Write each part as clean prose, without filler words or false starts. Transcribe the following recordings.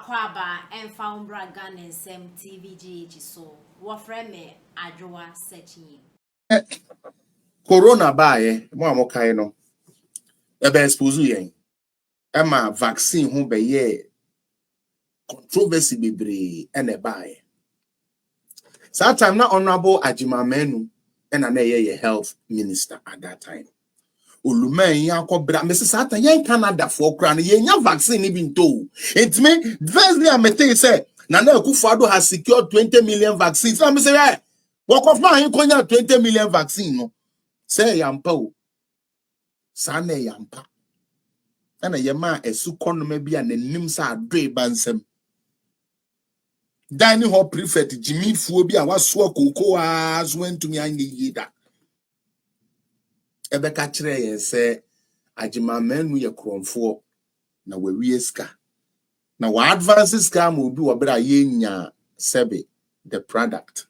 Wakwaba and found Bragan and Sem TVGH so what friend me Adjoa searching. Corona bae mo kai no e be expose yen e ma vaccine ho be ye controversy bebre e na bae that time na honorable Ajimamenu and na ye health minister at that time oluman yan akobra Mrs. Sata yen Canada for kra no yen vaccine even to it me firstly I think say Nana Akufo-Addo has secured 20 million vaccines. I say hey work of man konya 20 million vaccine no say yampa o sana yampa ana yema esu konoma bia nanim sa adwe bansam dining hall prefect Jimmy fuo bia waso akoko as wentumi anye yida ebeka kire yen se Ajimamenu ye kromfo na wawie ska na wa advance ska ma obi wo bra yenya sebe the product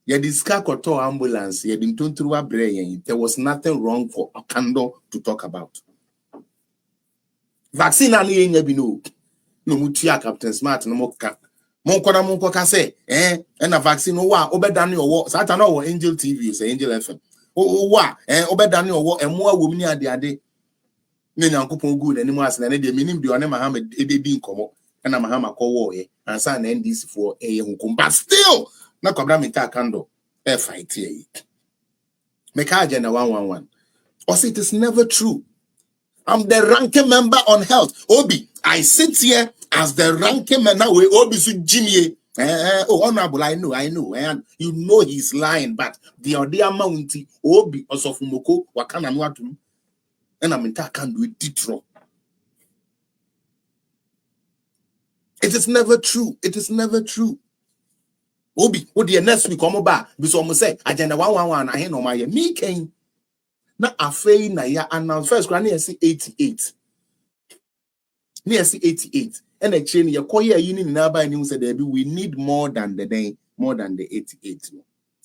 ye diska koto ambulance ye dintonturu wa bra yen there was nothing wrong for Akandoh to talk about vaccine na yenya bi no mutia Captain Smart no moka monko ka say na vaccine wa obedane owo sata na owo Angel TV say Angel FM wa obedane owo emo awom ni ade ne nyankopon good anim ase na ne de minim de one Muhammad ededi nkomo na Muhammad kowo ye ansa na NDC for hukum but still na kwabra Minta Akandoh fight here make agenda 111 or say it is never true. I'm the ranking member on health. Obi, I sit here as the ranking member. Now we Obi su Jimmy. Honorable, I know, and you know he's lying, but the idea mounty Obi osofumoko wakana nwatu, and I'm in Akandoh it ditro. It is never true. It is never true. Obi, what the next week come back? Because almost say agenda 111. I know my me came. Na afei na ya announce first grant near 88. Near 88. And a chain your koya uni na by news said we need more than the day, more than the 88.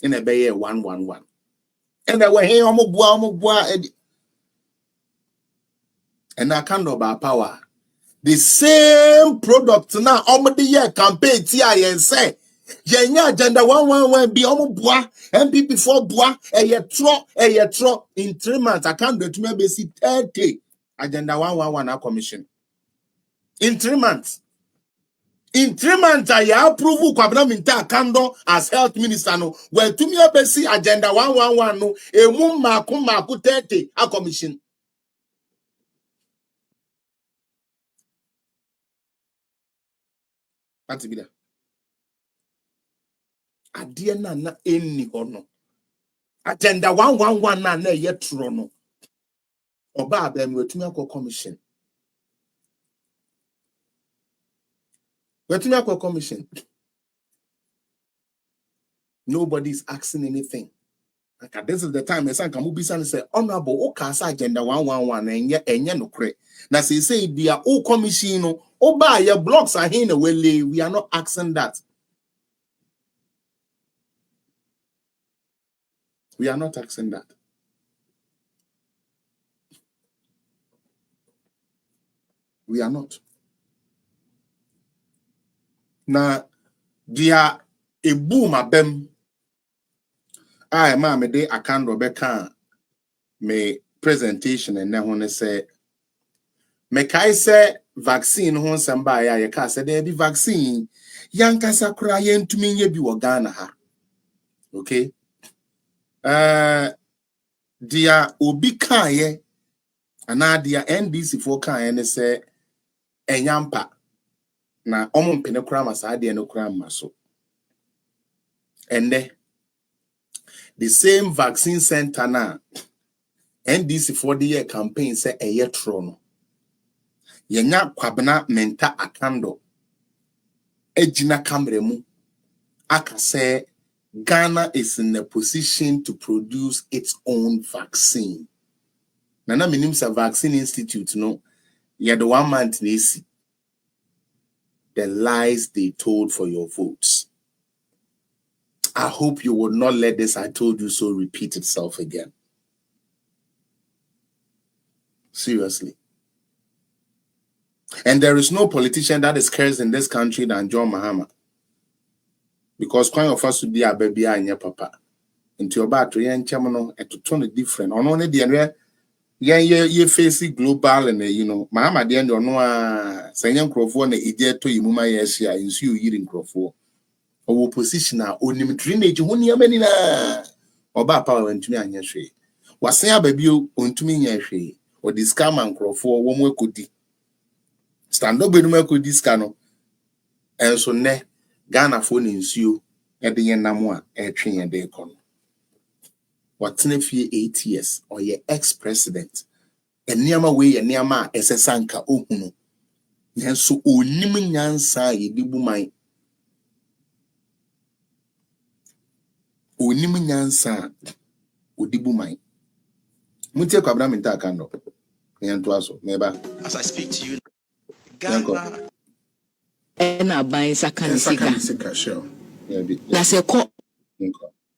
In a bay 111. And I went here omo and I can't know power. The same product now omo the year campaign TI and say Yenya agenda 111 be omo boa MPP for boa e tro in 3 months I can't do to me be 30 agenda 111 commission in 3 months. In 3 months, I approve Kwabena Minta Akandoh as health minister. No, well, to me, I see agenda 111. No, a mum maku 30 a commission. That's it. Adia na any ono. Agenda 111 na yet trono. Oba them we to me commission. We to me commission. Nobody's asking anything. Okay, this is the time I say honorable Okasa agenda 111 enye no kre. Na say dia o commission no oba your blocks are here we are not asking that. We are not asking that. We are not. Now, dia a boom abem. I ma me de Akandoh beka me presentation and na hone say me kai say vaccine ho samba ya ka say there be vaccine yankasa kura yentumi nye bi wo Ghana ha. Okay? Dia obi kan ye ana dia NDC for kan ye say enyampa na omompene kura masa dia no kura maso. And the same vaccine center na NDC for the year campaign say a year trono. Yenya Kwabena Minta Akandoh ejina kamremu aka say Ghana is in a position to produce its own vaccine. Nana minim sa vaccine institute no you're the 1 month nisi. The lies they told for your votes. I hope you will not let this I told you so repeat itself again. Seriously. And there is no politician that is cursed in this country than John Mahama. Because quite of us would be a baby and your papa. Into your battery and chamano and to turn it different. On only the you face it global and Mahama the end or no saying Crawford and idiot to you, Muma, yes, yeah, is you eating Crawford. Or position our own drainage, when you many or bad power and to me and your shade. Was say a baby on to me and your shade, or this scam and Crawford, one way could stand up with me could this cano. And so ne Ghana phone is you at the end of a train and day con. What's in a few 8 years or your ex-president? And near my way and near my SSanka Okuno. And so o Niminyan say the woman. O Niminyan sa o dibu Muntia Kabra Minta Akandoh. As I speak to you, Ghana and I buy Saka sure. That's a co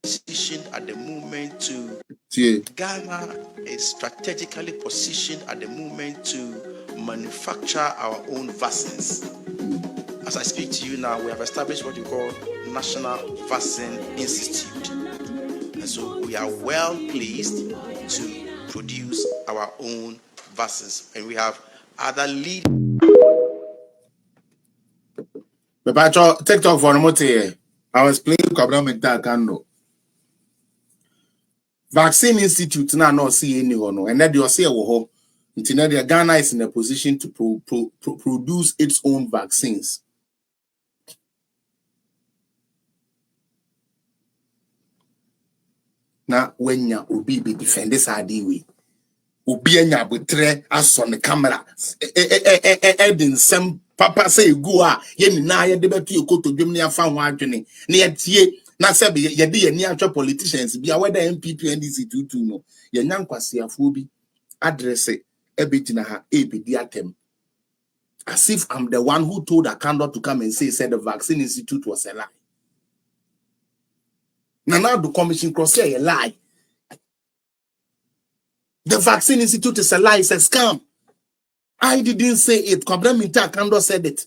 positioned at the moment to Ghana is strategically positioned at the moment to manufacture our own vaccines. As I speak to you now, we have established what you call National Vaccine Institute. And so we are well pleased to produce our own vaccines. And we have other lead. TikTok for Mote. I was playing Kabra Minta Akandoh. Vaccine Institute now not see any no, and that you say wo until Ghana is in a position to produce its own vaccines. Now when ya obi be defend this idea obi anya botre as on the camera edin sem papa say go a ye nyina ye de beto ekoto dwem ne afa ho adwene ne ye tie na se be ye de ye ni atwa politicians bia whether MPP NDC tutu no ye nyankwasiafo bi address ebegina ha ebedi atem as if I'm the one who told Akandoh to come and said the vaccine institute was a lie. Now the commission cross say a lie. The vaccine institute is a lie, it's a scam. I didn't say it. Kwabena Minta Akandoh said it.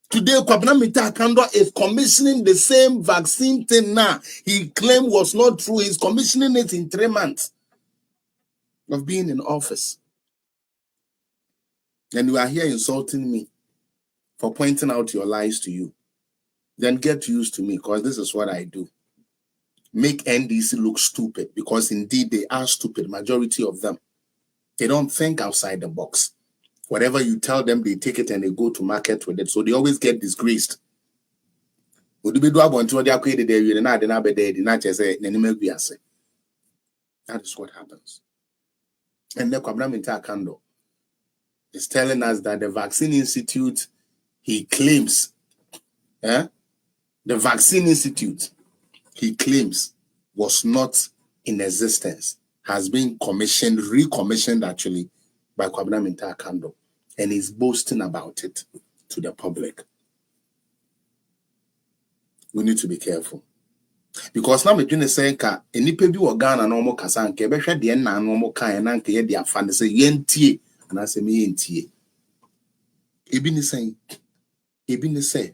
Today, Kwabena Minta Akandoh is commissioning the same vaccine thing now. He claimed was not true. He's commissioning it in 3 months of being in office. And you are here insulting me for pointing out your lies to you. Then get used to me, because this is what I do. Make NDC look stupid, because indeed they are stupid, majority of them. They don't think outside the box. Whatever you tell them, they take it and they go to market with it. So they always get disgraced. That is what happens. And the Kwabena Minta Akandoh is telling us that the Vaccine Institute, he claims, the Vaccine Institute, he claims, was not in existence, has been commissioned, recommissioned actually, by Kwabena Minta Akandoh, and is boasting about it to the public. We need to be careful. Because now we're doing saying ka enipa bi wo Ghana na omo kasa nke be hwe de na no omo kan na nke ye de afande say yentie na say me yentie. Ebi ni say